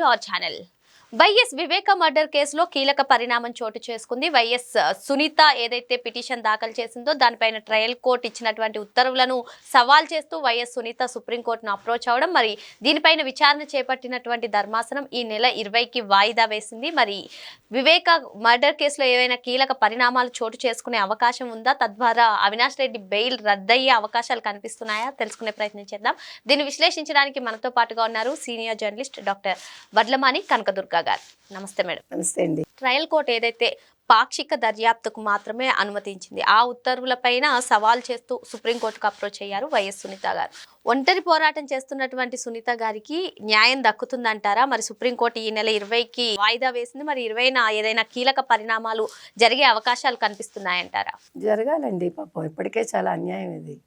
To our channel. YS Viveka murder కేసులో కీలక పరిణామం చోటు చేసుకుంది. వైఎస్ సునీత ఏదైతే పిటిషన్ దాఖలు చేసిందో దానిపైన ట్రయల్ కోర్టు ఇచ్చినటువంటి ఉత్తర్వులను సవాల్ చేస్తూ వైఎస్ సునీత సుప్రీంకోర్టును అప్రోచ్ అవడం, మరి దీనిపైన విచారణ చేపట్టినటువంటి ధర్మాసనం ఈ నెల 20కి వాయిదా వేసింది. మరి వివేక మర్డర్ కేసులో ఏవైనా కీలక పరిణామాలు చోటు చేసుకునే అవకాశం ఉందా? తద్వారా అవినాష్ రెడ్డి బెయిల్ రద్దయ్యే అవకాశాలు కనిపిస్తున్నాయా? తెలుసుకునే ప్రయత్నం చేద్దాం. దీన్ని విశ్లేషించడానికి మనతో పాటుగా ఉన్నారు senior journalist doctor Vadlamani Kanakadurga గారు. నమస్తే మేడం. నమస్తే అండి. ట్రయల్ కోర్టు ఏదైతే పాక్షిక దర్యాప్తుకు మాత్రమే అనుమతించింది, ఆ ఉత్తర్వులపైన సవాల్ చేస్తూ సుప్రీంకోర్టుకు అప్రోచ్ అయ్యారు వైఎస్ సునీత గారు. ఒంటరి పోరాటం చేస్తున్నటువంటి సునీత గారికి న్యాయం దక్కుతుందంటారా? మరి సుప్రీంకోర్టు ఈ నెల 20కి వాయిదా వేసింది. మరి 20న ఏదైనా కీలక పరిణామాలు జరిగే అవకాశాలు కనిపిస్తున్నాయంటారా? జరగాలండి. పాపం ఇప్పటికే చాలా అన్యాయం ఇది.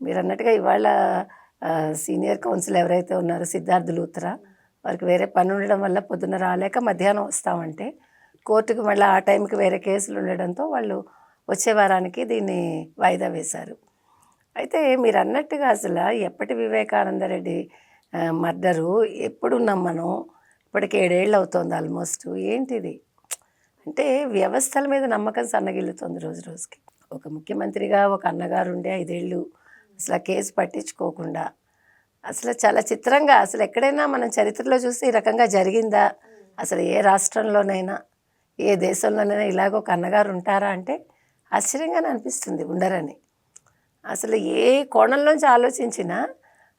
మీరు అన్నట్టుగా ఇవాళ సీనియర్ కౌన్సిల్ ఎవరైతే ఉన్నారో సిద్ధార్థ లూత్రా, వారికి వేరే పని ఉండడం వల్ల పొద్దున్న రాలేక మధ్యాహ్నం వస్తామంటే కోర్టుకు మళ్ళీ ఆ టైంకి వేరే కేసులు ఉండడంతో వాళ్ళు వచ్చే వారానికి దీన్ని వాయిదా వేశారు. అయితే మీరు అన్నట్టుగా అసలు ఎప్పటి వివేకానందరెడ్డి మర్డరు ఎప్పుడున్నాం మనం? ఇప్పటికి 7 ఏళ్ళు అవుతుంది ఆల్మోస్ట్. ఏంటిది అంటే వ్యవస్థల మీద నమ్మకం సన్నగిల్లుతుంది రోజు రోజుకి. ఒక ముఖ్యమంత్రిగా ఒక అన్నగారు ఉండే 5 ఏళ్ళు అసలు ఆ కేసు పట్టించుకోకుండా, అసలు చాలా చిత్రంగా అసలు ఎక్కడైనా మనం చరిత్రలో చూస్తే ఈ రకంగా జరిగిందా? అసలు ఏ రాష్ట్రంలోనైనా ఏ దేశంలోనైనా ఇలాగ ఒక అన్నగారు ఉంటారా అంటే ఆశ్చర్యంగానే అనిపిస్తుంది. ఉండరని. అసలు ఏ కోణంలోంచి ఆలోచించినా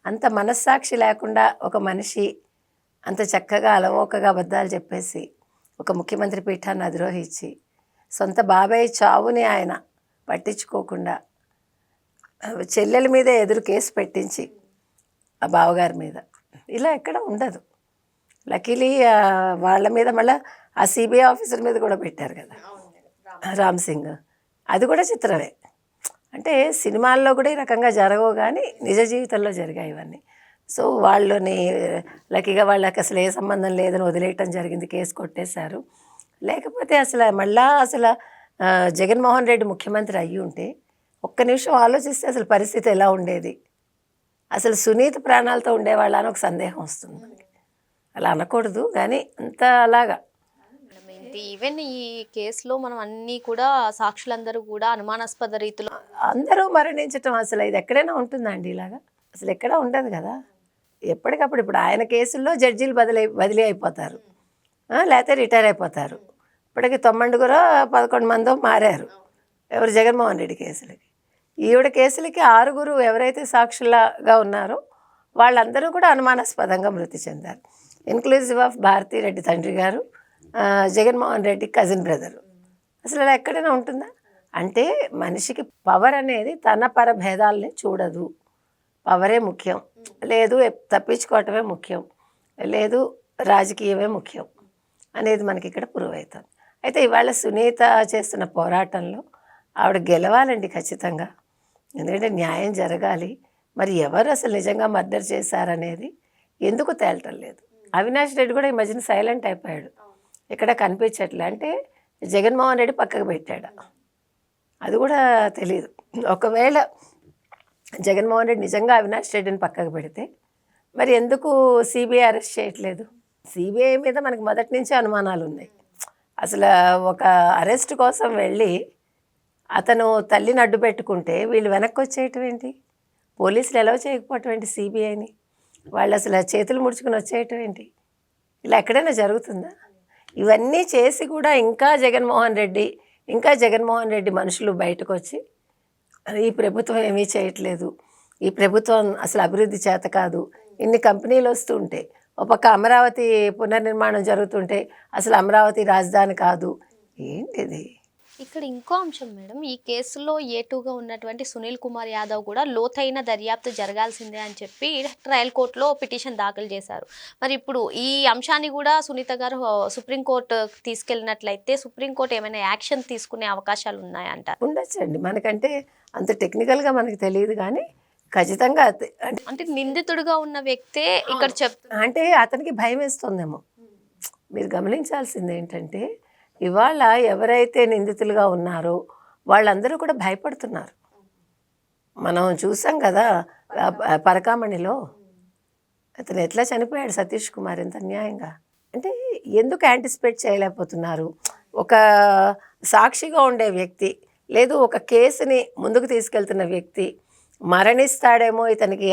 అంత మనస్సాక్షి లేకుండా ఒక మనిషి అంత చక్కగా అలవోకగా అబద్ధాలు చెప్పేసి ఒక ముఖ్యమంత్రి పీఠాన్ని అధిరోహించి సొంత బాబాయ్ చావుని ఆయన పట్టించుకోకుండా చెల్లెల మీద ఎదురు కేసు పెట్టించి ఆ బావగారి మీద ఇలా ఎక్కడ ఉండదు. లక్కీలీ వాళ్ళ మీద మళ్ళీ ఆ సిబిఐ ఆఫీసర్ మీద కూడా పెట్టారు కదా, రామ్ సింగ్. అది కూడా చిత్రమే. అంటే సినిమాల్లో కూడా ఈ రకంగా జరగవు, కానీ నిజ జీవితంలో జరిగాయి ఇవన్నీ. సో వాళ్ళని లక్కీగా వాళ్ళకి అసలు ఏ సంబంధం లేదని వదిలేయటం జరిగింది, కేసు కొట్టేశారు. లేకపోతే అసలు జగన్మోహన్ రెడ్డి ముఖ్యమంత్రి అయ్యి ఉంటే ఒక్క నిమిషం ఆలోచిస్తే అసలు పరిస్థితి ఎలా ఉండేది? అసలు సునీత ప్రాణాలతో ఉండేవాళ్ళ అని ఒక సందేహం వస్తుంది మనకి. అలా అనకూడదు, కానీ అంత అలాగా. ఈవెన్ ఈ కేసులో మనం అన్నీ కూడా సాక్షులందరూ కూడా అనుమానాస్పద రీతిలో అందరూ మరణించటం అసలు ఇది ఎక్కడైనా ఉంటుందండి? ఇలాగా అసలు ఎక్కడా ఉండదు కదా. ఎప్పటికప్పుడు ఇప్పుడు ఆయన కేసుల్లో జడ్జీలు బదిలీ అయిపోతారు, లేకపోతే రిటైర్ అయిపోతారు. ఇప్పటికి 11 మందో మారారు. ఎవరు? జగన్మోహన్ రెడ్డి కేసులకి. ఈవిడ కేసులకి 6 ఎవరైతే సాక్షులుగా ఉన్నారో వాళ్ళందరూ కూడా అనుమానాస్పదంగా మృతి చెందారు. ఇన్క్లూజివ్ ఆఫ్ భారతీ రెడ్డి తండ్రి గారు, జగన్మోహన్ రెడ్డి కజిన్ బ్రదరు. అసలు అలా ఎక్కడైనా ఉంటుందా? అంటే మనిషికి పవర్ అనేది తన పరభేదాలని చూడదు. పవరే ముఖ్యం, లేదు తప్పించుకోవటమే ముఖ్యం, లేదు రాజకీయమే ముఖ్యం అనేది మనకి ఇక్కడ ప్రూవ్ అవుతుంది. అయితే ఇవాళ సునీత చేస్తున్న పోరాటంలో ఆవిడ గెలవాలండి ఖచ్చితంగా. ఎందుకంటే న్యాయం జరగాలి. మరి ఎవరు అసలు నిజంగా మర్డర్ చేశారనేది ఎందుకు తేలటం లేదు. అవినాష్ రెడ్డి కూడా ఈ మధ్యన సైలెంట్ అయిపోయాడు, ఎక్కడ కనిపించట్లే. అంటే జగన్మోహన్ రెడ్డి పక్కకు పెట్టాడు, అది కూడా తెలియదు. ఒకవేళ జగన్మోహన్ రెడ్డి నిజంగా అవినాష్ రెడ్డిని పక్కకు పెడితే మరి ఎందుకు సిబిఐ అరెస్ట్ చేయట్లేదు? సిబిఐ మీద మనకు మొదటి నుంచి అనుమానాలు ఉన్నాయి. అసలు ఒక అరెస్ట్ కోసం వెళ్ళి అతను తల్లిని అడ్డు పెట్టుకుంటే వీళ్ళు వెనక్కి వచ్చేయటం ఏంటి? పోలీసులు ఎలా చేయకపోవటం ఏంటి? సిబిఐని వాళ్ళు అసలు చేతులు ముడుచుకుని వచ్చేయటం ఏంటి? ఇలా ఎక్కడైనా జరుగుతుందా? ఇవన్నీ చేసి కూడా ఇంకా జగన్మోహన్ రెడ్డి మనుషులు బయటకు వచ్చి ఈ ప్రభుత్వం ఏమీ చేయట్లేదు, ఈ ప్రభుత్వం అసలు అభివృద్ధి చేత కాదు, ఇన్ని కంపెనీలు వస్తుంటే, ఒక పక్క అమరావతి పునర్నిర్మాణం జరుగుతుంటే అసలు అమరావతి రాజధాని కాదు, ఏంటిది? ఇక్కడ ఇంకో అంశం మేడం, ఈ కేసులో ఏటుగా ఉన్నటువంటి సునీల్ కుమార్ యాదవ్ కూడా లోతైన దర్యాప్తు జరగాల్సిందే అని చెప్పి ట్రయల్ కోర్టులో పిటిషన్ దాఖలు చేశారు. మరి ఇప్పుడు ఈ అంశాన్ని కూడా సునీత గారు సుప్రీంకోర్టు తీసుకెళ్ళినట్లయితే సుప్రీంకోర్టు ఏమైనా యాక్షన్ తీసుకునే అవకాశాలు ఉన్నాయంట? ఉండొచ్చండి. మనకంటే అంత టెక్నికల్గా మనకు తెలియదు, కానీ ఖచ్చితంగా అంటే నిందితుడుగా ఉన్న వ్యక్తే ఇక్కడ అంటే అతనికి భయం వేస్తుందేమో. మీరు గమనించాల్సింది ఏంటంటే ఇవాళ ఎవరైతే నిందితులుగా ఉన్నారో వాళ్ళందరూ కూడా భయపడుతున్నారు. మనం చూసాం కదా పరకామణిలో అతను ఎట్లా చనిపోయాడు సతీష్ కుమార్ ఎంత అన్యాయంగా. అంటే ఎందుకు యాంటిసిపేట్ చేయలేకపోతున్నారు? ఒక సాక్షిగా ఉండే వ్యక్తి, లేదు ఒక కేసుని ముందుకు తీసుకెళ్తున్న వ్యక్తి మరణిస్తాడేమో, ఇతనికి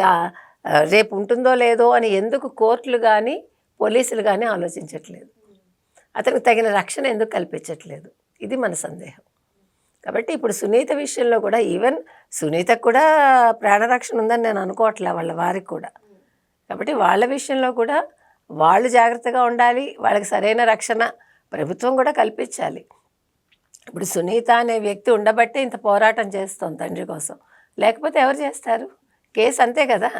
రేపు ఉంటుందో లేదో అని ఎందుకు కోర్టులు కానీ పోలీసులు కానీ ఆలోచించట్లేదు? అతనికి తగిన రక్షణ ఎందుకు కల్పించట్లేదు? ఇది మన సందేహం. కాబట్టి ఇప్పుడు సునీత విషయంలో కూడా, ఈవెన్ సునీతకు కూడా ప్రాణరక్షణ ఉందని నేను అనుకోవట్లే, వాళ్ళ వారికి కూడా. కాబట్టి వాళ్ళ విషయంలో కూడా వాళ్ళు జాగ్రత్తగా ఉండాలి, వాళ్ళకి సరైన రక్షణ ప్రభుత్వం కూడా కల్పించాలి. ఇప్పుడు సునీత అనే వ్యక్తి ఉండబట్టే ఇంత పోరాటం చేస్తోంది తండ్రి కోసం, లేకపోతే ఎవరు చేస్తారు? కేసు అంతే కదా.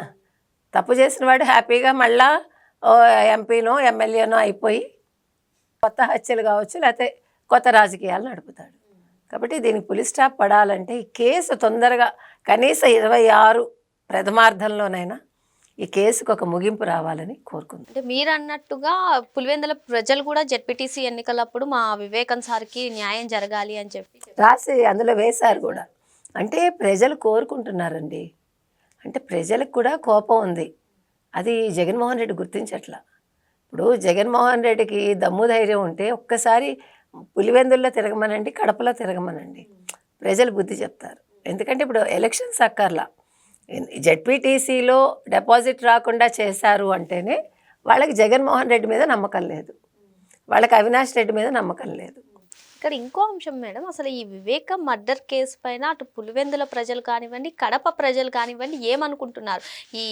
తప్పు చేసిన వాడు హ్యాపీగా మళ్ళా ఎంపీనో ఎమ్మెల్యేనో అయిపోయి కొత్త హత్యలు కావచ్చు, లేకపోతే కొత్త రాజకీయాలు నడుపుతాడు. కాబట్టి దీనికి పులి స్టాప్ పడాలంటే ఈ కేసు తొందరగా కనీసం 26 ప్రథమార్థంలోనైనా ఈ కేసుకు ఒక ముగింపు రావాలని కోరుకుంది. అంటే మీరు అన్నట్టుగా పులివెందుల ప్రజలు కూడా జెడ్పీటీసీ ఎన్నికలప్పుడు మా వివేకన్ సార్కి న్యాయం జరగాలి అని చెప్పి రాసి అందులో వేశారు కూడా. అంటే ప్రజలు కోరుకుంటున్నారండి. అంటే ప్రజలకు కూడా కోపం ఉంది, అది జగన్మోహన్ రెడ్డి గుర్తించట్లా. ఇప్పుడు జగన్మోహన్ రెడ్డికి దమ్ము ధైర్యం ఉంటే ఒక్కసారి పులివెందుల్లో తిరగమనండి, కడపలో తిరగమనండి, ప్రజలు బుద్ధి చెప్తారు. ఎందుకంటే ఇప్పుడు ఎలక్షన్స్ అక్కర్లా, జెడ్పీటీసీలో డిపాజిట్ రాకుండా చేశారు అంటేనే వాళ్ళకి జగన్మోహన్ రెడ్డి మీద నమ్మకం లేదు, వాళ్ళకి అవినాష్ రెడ్డి మీద నమ్మకం లేదు. ఇక్కడ ఇంకో అంశం మేడం, అసలు ఈ వివేక మర్డర్ కేసు పైన అటు పులివెందుల ప్రజలు కానివ్వండి, కడప ప్రజలు కానివ్వండి ఏమనుకుంటున్నారు? ఈ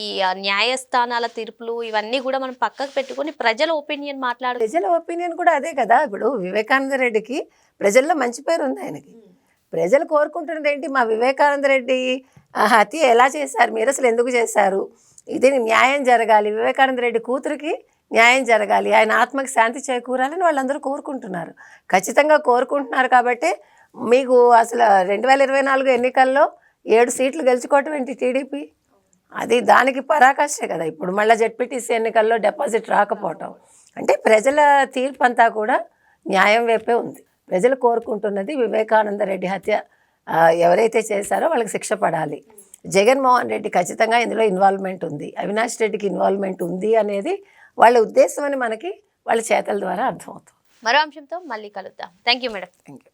న్యాయస్థానాల తీర్పులు ఇవన్నీ కూడా మనం పక్కకు పెట్టుకొని ప్రజల ఒపీనియన్ ప్రజల ఒపీనియన్ కూడా అదే కదా. ఇప్పుడు వివేకానంద రెడ్డికి ప్రజల్లో మంచి పేరు ఉంది, ఆయనకి. ప్రజలు కోరుకుంటున్నది ఏంటి? మా వివేకానంద రెడ్డి హత్య ఎలా చేశారు, మీరు అసలు ఎందుకు చేశారు, ఇది న్యాయం జరగాలి, వివేకానంద రెడ్డి కూతురికి న్యాయం జరగాలి, ఆయన ఆత్మకి శాంతి చేకూరాలని వాళ్ళందరూ కోరుకుంటున్నారు. ఖచ్చితంగా కోరుకుంటున్నారు. కాబట్టి మీకు అసలు 2024 ఎన్నికల్లో 7 సీట్లు గెలుచుకోవటం ఏంటి టీడీపీ? అది దానికి పరాకాష్టే కదా. ఇప్పుడు మళ్ళీ జెడ్పీటీసీ ఎన్నికల్లో డిపాజిట్ రాకపోవటం అంటే ప్రజల తీర్పు అంతా కూడా న్యాయం వైపే ఉంది. ప్రజలు కోరుకుంటున్నది వివేకానంద రెడ్డి హత్య ఎవరైతే చేశారో వాళ్ళకి శిక్ష పడాలి. జగన్మోహన్ రెడ్డి ఖచ్చితంగా ఇందులో ఇన్వాల్వ్మెంట్ ఉంది, అవినాష్ రెడ్డికి ఇన్వాల్వ్మెంట్ ఉంది అనేది వాళ్ళ ఉద్దేశం అని మనకి వాళ్ళ చేతల ద్వారా అర్థమవుతుంది. మరో అంశంతో మళ్ళీ కలుద్దాం. Thank you madam. Thank you.